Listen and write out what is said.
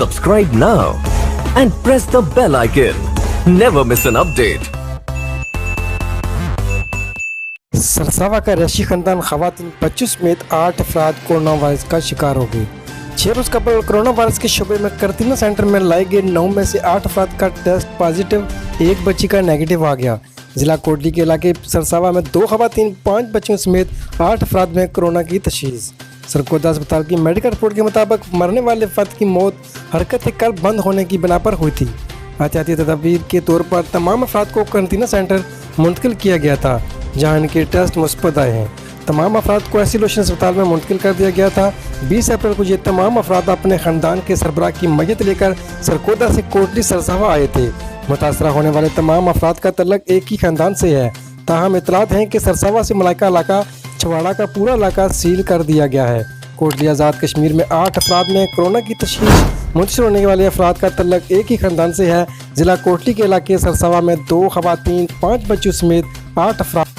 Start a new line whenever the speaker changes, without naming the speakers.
Subscribe now and press the bell icon. Never miss an update.
Sarsawa का reishi खानदान खवातीन 25 समेत 8 अफराद कोरोना वायरस का शिकार हो गए। 6 रोज़ कबल कोरोना वायरस के शोबे में करतीना सेंटर में लाए गए 9 में से 8 अफराद का टेस्ट पॉजिटिव, एक बच्ची का नेगेटिव आ गया। ज़िला कोटली के इलाके सरसावा में 2 खवातीन 5 बच्चियों समेत 8 अफराद में कोरोना की तशखीस। सरकोदा अस्पताल की मेडिकल रिपोर्ट के मुताबिक मरने वाले फ़र्द की मौत हरकत कल्ब बंद होने की बिना पर हुई थी। एहतियाती तदबीर के तौर पर तमाम अफराद को करतीना सेंटर मुंतकिल किया गया था, जहां इनके टेस्ट मुस्बत आए हैं। तमाम अफराद को ऐसिलोशन अस्पताल में मुंतकिल कर दिया गया था। 20 अप्रैल को ये तमाम अफराद अपने ख़ानदान के सरबराह की मैयत लेकर सरकोदा से कोटली सरसावा आए थे। मुतासरा होने वाले तमाम अफराद का तल्लक एक ही ख़ानदान से है। ताहम इतलात हैं कि सरसावा से मलाइका इलाका छवाड़ा का पूरा इलाका सील कर दिया गया है। कोटली आज़ाद कश्मीर में 8 अफराद में कोरोना की तशखीस। मुंतशिर होने वाले अफराद का तल्लक एक ही ख़ानदान से है। ज़िला कोटली के इलाके सरसावा में 2 खवातीन 5 बच्चों समेत 8 अफराद